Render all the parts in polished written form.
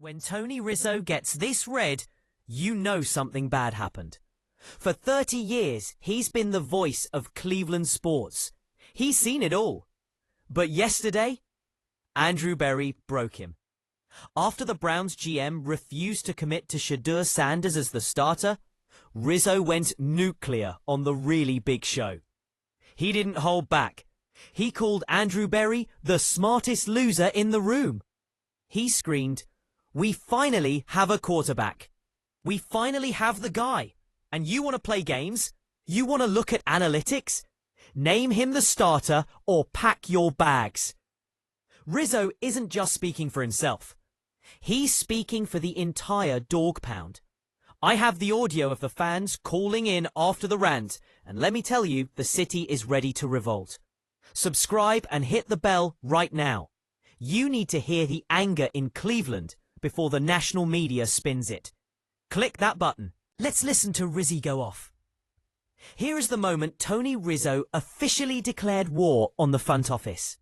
When Tony Rizzo gets this red, you know something bad happened. For 30 years, he's been the voice of Cleveland sports. He's seen it all. But yesterday, Andrew Berry broke him. After the Browns GM refused to commit to Shedeur Sanders as the starter, Rizzo went nuclear on the really big show. He didn't hold back. He called Andrew Berry the smartest loser in the room. He screamed, "We finally have a quarterback. We finally have the guy. And you want to play games? You want to look at analytics? Name him the starter or pack your bags." Rizzo isn't just speaking for himself. He's speaking for the entire dog pound. I have the audio of the fans calling in after the rant, and let me tell you, the city is ready to revolt. Subscribe and hit the bell right now. You need to hear the anger in Cleveland before the national media spins it. Click that button. Let's listen to Rizzy go off. Here is the moment Tony Rizzo officially declared war on the front office.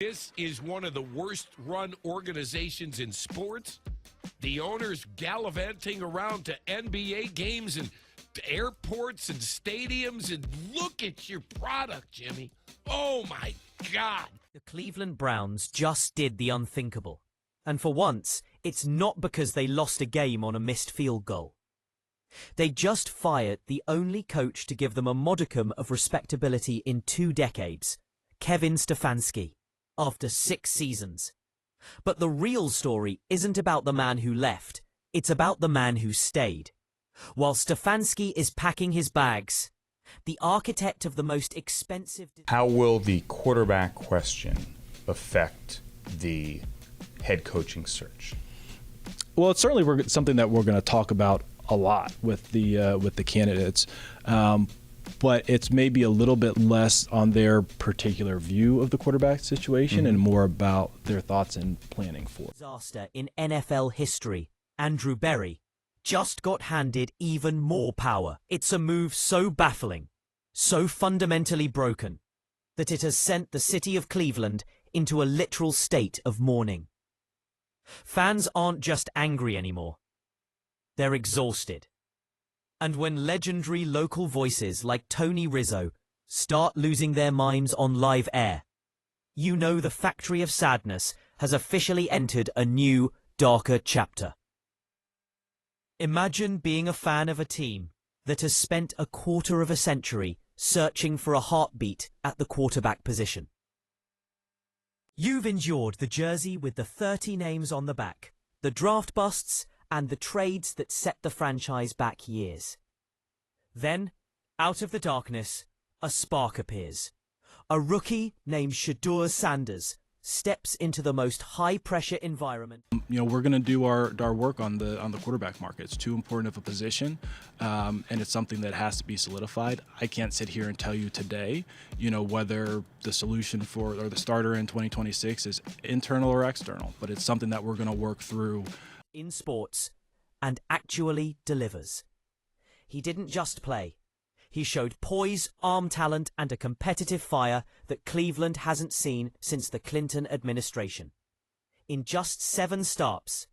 This is one of the worst-run organizations in sports. The owners gallivanting around to NBA games and airports and stadiums, and look at your product, Jimmy. Oh, my God. The Cleveland Browns just did the unthinkable. And for once, it's not because they lost a game on a missed field goal. They just fired the only coach to give them a modicum of respectability in 2 decades, Kevin Stefanski, after 6 seasons. But the real story isn't about the man who left, it's about the man who stayed. While Stefanski is packing his bags, the architect of the most expensive... How will the quarterback question affect the head coaching search? Well, it's certainly something that we're going to talk about a lot with the candidates, but it's maybe a little bit less on their particular view of the quarterback situation and more about their thoughts and planning for it. Disaster in NFL history, Andrew Berry, just got handed even more power. It's a move so baffling, so fundamentally broken, that it has sent the city of Cleveland into a literal state of mourning. Fans aren't just angry anymore. They're exhausted. And when legendary local voices like Tony Rizzo start losing their minds on live air, you know the factory of sadness has officially entered a new, darker chapter. Imagine being a fan of a team that has spent a quarter of a century searching for a heartbeat at the quarterback position. You've endured the jersey with the 30 names on the back, the draft busts, and the trades that set the franchise back years. Then, out of the darkness, a spark appears. A rookie named Shedeur Sanders steps into the most high-pressure environment. You know, we're going to do our work on the quarterback market. It's too important of a position, and it's something that has to be solidified. I can't sit here and tell you today, you know, whether the solution or the starter in 2026 is internal or external, but it's something that we're going to work through in sports, and actually delivers. He didn't just play. He showed poise, arm talent, and a competitive fire that Cleveland hasn't seen since the Clinton administration. In just 7 starts,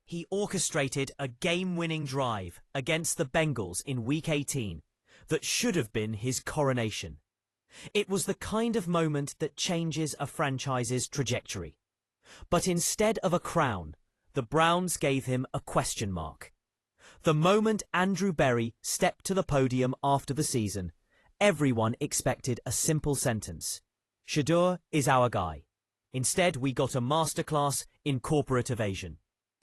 he orchestrated a game-winning drive against the Bengals in Week 18 that should have been his coronation. It was the kind of moment that changes a franchise's trajectory. But instead of a crown, the Browns gave him a question mark. The moment Andrew Berry stepped to the podium after the season, everyone expected a simple sentence: Shedeur is our guy. Instead, we got a masterclass in corporate evasion.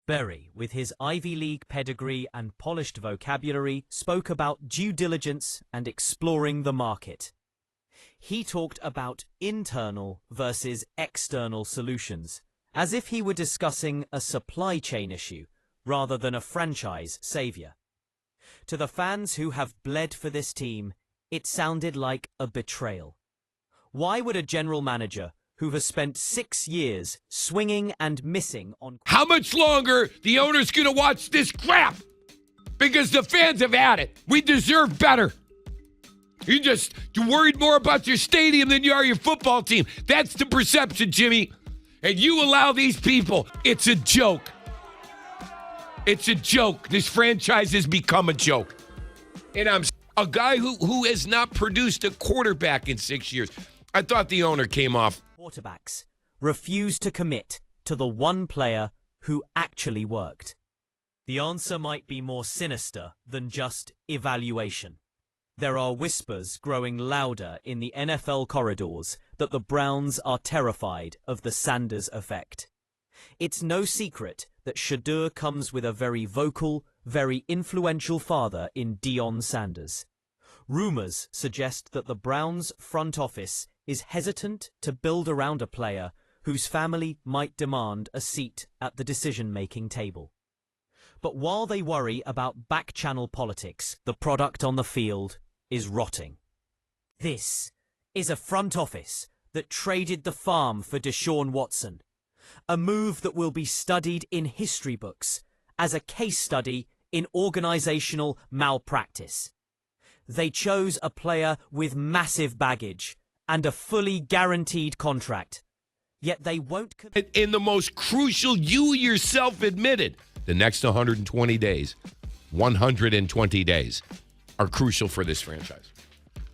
Berry, with his Ivy League pedigree and polished vocabulary, spoke about due diligence and exploring the market. He talked about internal versus external solutions, as if he were discussing a supply chain issue rather than a franchise savior. To the fans who have bled for this team, it sounded like a betrayal. Why would a general manager who has spent 6 years swinging and missing on... How much longer the owner's going to watch this crap? Because the fans have had it. We deserve better. You're worried more about your stadium than you are your football team. That's the perception, Jimmy. And you allow these people. It's a joke. It's a joke. This franchise has become a joke. And I'm a guy who has not produced a quarterback in 6 years. I thought the owner came off. Quarterbacks refuse to commit to the one player who actually worked. The answer might be more sinister than just evaluation. There are whispers growing louder in the NFL corridors that the Browns are terrified of the Sanders effect. It's no secret that Shedeur comes with a very vocal, very influential father in Deion Sanders. Rumors suggest that the Browns' front office is hesitant to build around a player whose family might demand a seat at the decision-making table. But while they worry about back-channel politics, the product on the field is rotting. This is a front office that traded the farm for Deshaun Watson, a move that will be studied in history books as a case study in organizational malpractice. They chose a player with massive baggage and a fully guaranteed contract, yet they won't... In the most crucial, you yourself admitted, the next 120 days are crucial for this franchise.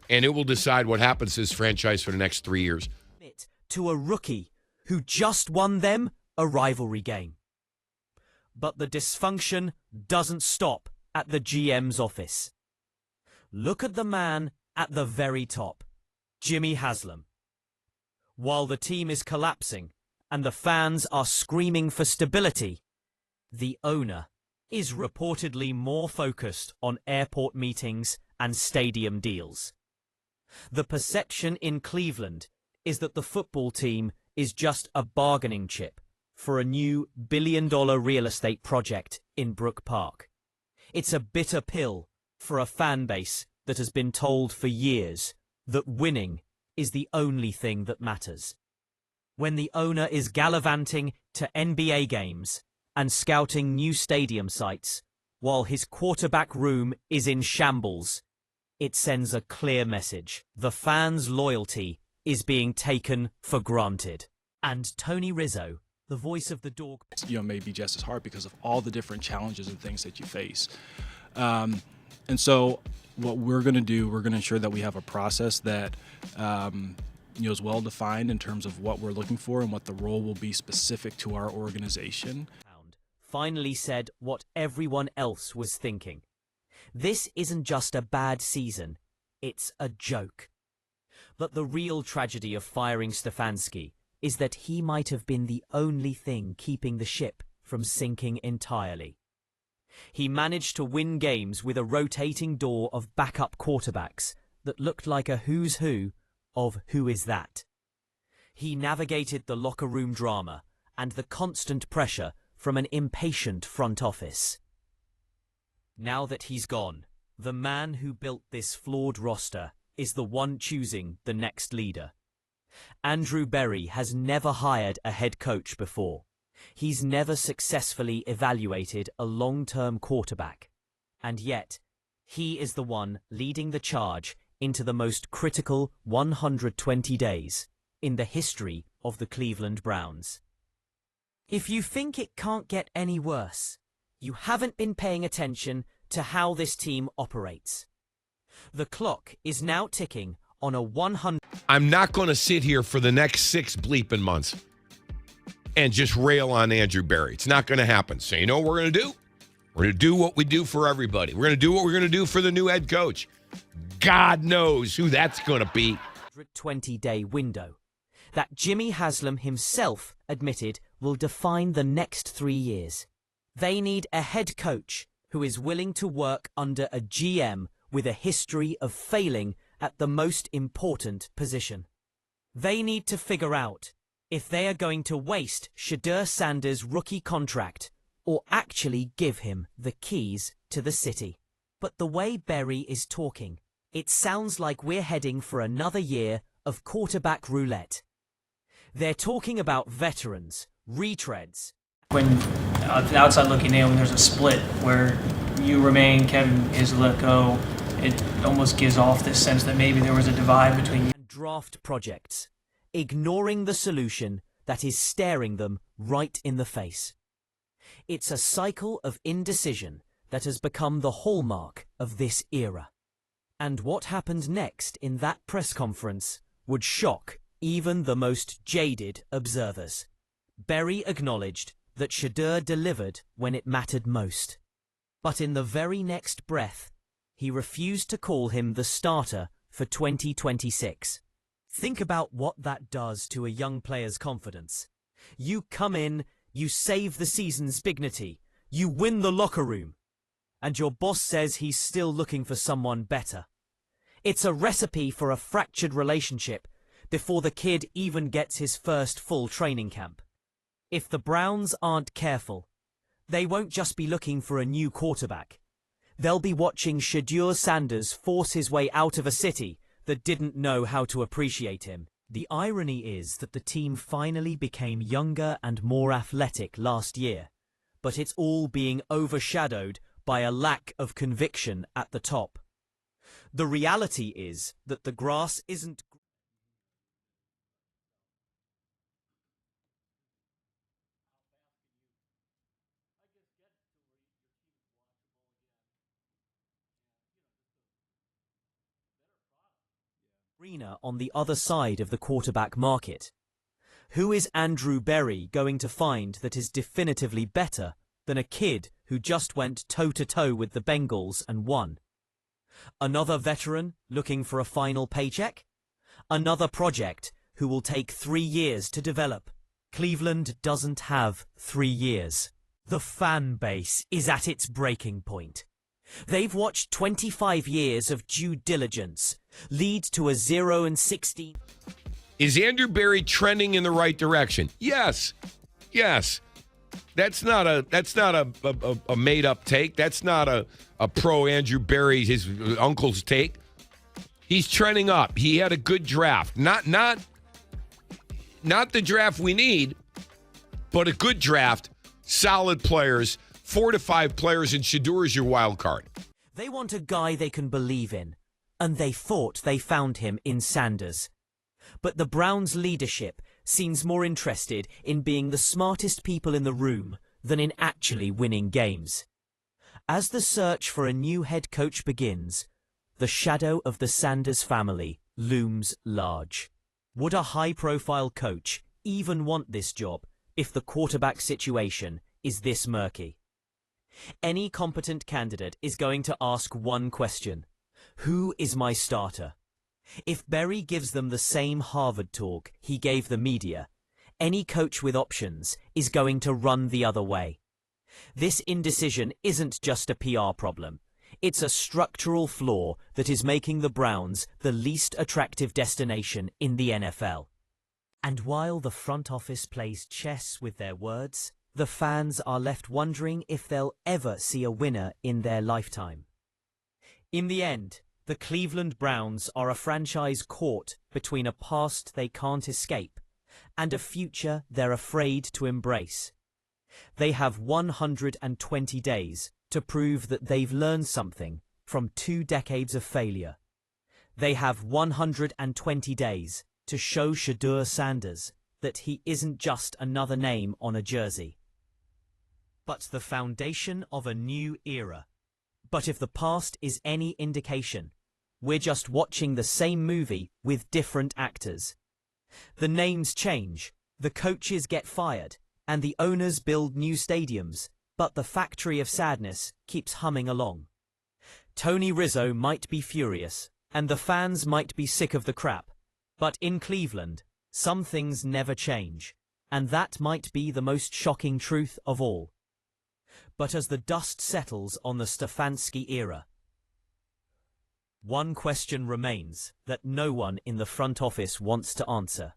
And it will decide what happens to this franchise for the next 3 years. To a rookie who just won them a rivalry game. But the dysfunction doesn't stop at the GM's office. Look at the man at the very top, Jimmy Haslam. While the team is collapsing and the fans are screaming for stability, the owner is reportedly more focused on airport meetings and stadium deals. The perception in Cleveland is that the football team is just a bargaining chip for a new billion-dollar real estate project in Brook Park. It's a bitter pill for a fan base that has been told for years that winning is the only thing that matters. When the owner is gallivanting to NBA games and scouting new stadium sites while his quarterback room is in shambles, it sends a clear message. The fans' loyalty is being taken for granted. And Tony Rizzo, the voice of the dog, may be just as hard because of all the different challenges and things that you face. And so what we're going to do, we're going to ensure that we have a process that is well defined in terms of what we're looking for and what the role will be specific to our organization. Finally said what everyone else was thinking. This isn't just a bad season, it's a joke. But the real tragedy of firing Stefanski is that he might have been the only thing keeping the ship from sinking entirely. He managed to win games with a rotating door of backup quarterbacks that looked like a who's who of who is that. He navigated the locker room drama and the constant pressure from an impatient front office. Now that he's gone, the man who built this flawed roster is the one choosing the next leader. Andrew Berry has never hired a head coach before. He's never successfully evaluated a long-term quarterback. And yet, he is the one leading the charge into the most critical 120 days in the history of the Cleveland Browns. If you think it can't get any worse, you haven't been paying attention to how this team operates. The clock is now ticking on a 100... I'm not going to sit here for the next 6 bleeping months and just rail on Andrew Berry. It's not going to happen. So you know what we're going to do? We're going to do what we do for everybody. We're going to do what we're going to do for the new head coach. God knows who that's going to be. 120-day window that Jimmy Haslam himself admitted will define the next 3 years. They need a head coach who is willing to work under a GM with a history of failing at the most important position. They need to figure out if they are going to waste Shedeur Sanders' rookie contract or actually give him the keys to the city. But the way Berry is talking, it sounds like we're heading for another year of quarterback roulette. They're talking about veterans, retreads. When the outside looking in, when there's a split where you remain, Kevin is let go, it almost gives off this sense that maybe there was a divide between you. Draft projects, ignoring the solution that is staring them right in the face. It's a cycle of indecision that has become the hallmark of this era. And what happened next in that press conference would shock even the most jaded observers. Berry acknowledged that Shedeur delivered when it mattered most. But in the very next breath, he refused to call him the starter for 2026. Think about what that does to a young player's confidence. You come in, you save the season's dignity, you win the locker room, and your boss says he's still looking for someone better. It's a recipe for a fractured relationship before the kid even gets his first full training camp. If the Browns aren't careful, they won't just be looking for a new quarterback. They'll be watching Shedeur Sanders force his way out of a city that didn't know how to appreciate him. The irony is that the team finally became younger and more athletic last year, but it's all being overshadowed by a lack of conviction at the top. The reality is that the grass isn't greener on the other side of the quarterback market. Who is Andrew Berry going to find that is definitively better than a kid who just went toe-to-toe with the Bengals and won? Another veteran looking for a final paycheck? Another project who will take 3 years to develop? Cleveland doesn't have 3 years. The fan base is at its breaking point. They've watched 25 years of due diligence lead to a 0-16. Is Andrew Berry trending in the right direction? Yes. Yes. That's not a made-up take. That's not a pro Andrew Berry, his uncle's take. He's trending up. He had a good draft. Not the draft we need, but a good draft. Solid players, 4 to 5 players, and Shedeur is your wild card. They want a guy they can believe in, and they thought they found him in Sanders. But the Browns' leadership seems more interested in being the smartest people in the room than in actually winning games. As the search for a new head coach begins, the shadow of the Sanders family looms large. Would a high-profile coach even want this job if the quarterback situation is this murky? Any competent candidate is going to ask one question: who is my starter? If Berry gives them the same Harvard talk he gave the media, any coach with options is going to run the other way. This indecision isn't just a PR problem. It's a structural flaw that is making the Browns the least attractive destination in the NFL. And while the front office plays chess with their words, the fans are left wondering if they'll ever see a winner in their lifetime. In the end, the Cleveland Browns are a franchise caught between a past they can't escape and a future they're afraid to embrace. They have 120 days to prove that they've learned something from 2 decades of failure. They have 120 days to show Shedeur Sanders that he isn't just another name on a jersey, but the foundation of a new era. But if the past is any indication, we're just watching the same movie with different actors. The names change, the coaches get fired, and the owners build new stadiums, but the factory of sadness keeps humming along. Tony Rizzo might be furious, and the fans might be sick of the crap, but in Cleveland, some things never change, and that might be the most shocking truth of all. But as the dust settles on the Stefanski era, one question remains that no one in the front office wants to answer.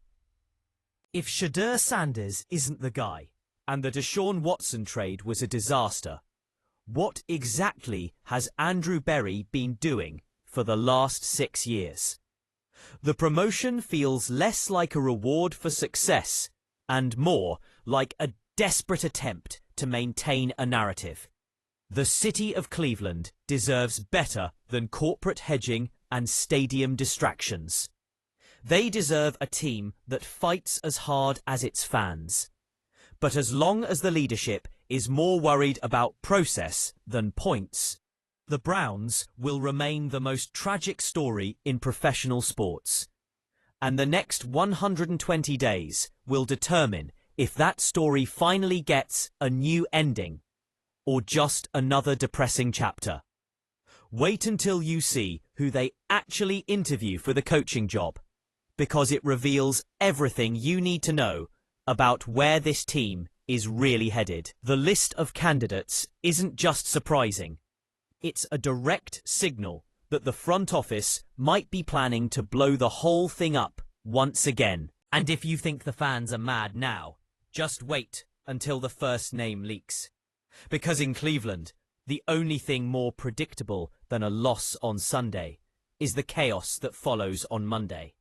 If Shedeur Sanders isn't the guy, and the Deshaun Watson trade was a disaster, what exactly has Andrew Berry been doing for the last 6 years? The promotion feels less like a reward for success and more like a desperate attempt to maintain a narrative. The city of Cleveland deserves better than corporate hedging and stadium distractions. They deserve a team that fights as hard as its fans. But as long as the leadership is more worried about process than points, the Browns will remain the most tragic story in professional sports. And the next 120 days will determine if that story finally gets a new ending or just another depressing chapter. Wait until you see who they actually interview for the coaching job, because it reveals everything you need to know about where this team is really headed. The list of candidates isn't just surprising. It's a direct signal that the front office might be planning to blow the whole thing up once again. And if you think the fans are mad now, just wait until the first name leaks. Because in Cleveland, the only thing more predictable than a loss on Sunday is the chaos that follows on Monday.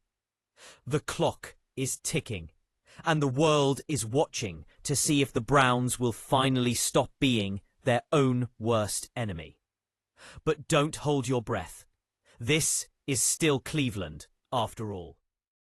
The clock is ticking, and the world is watching to see if the Browns will finally stop being their own worst enemy. But don't hold your breath. This is still Cleveland, after all.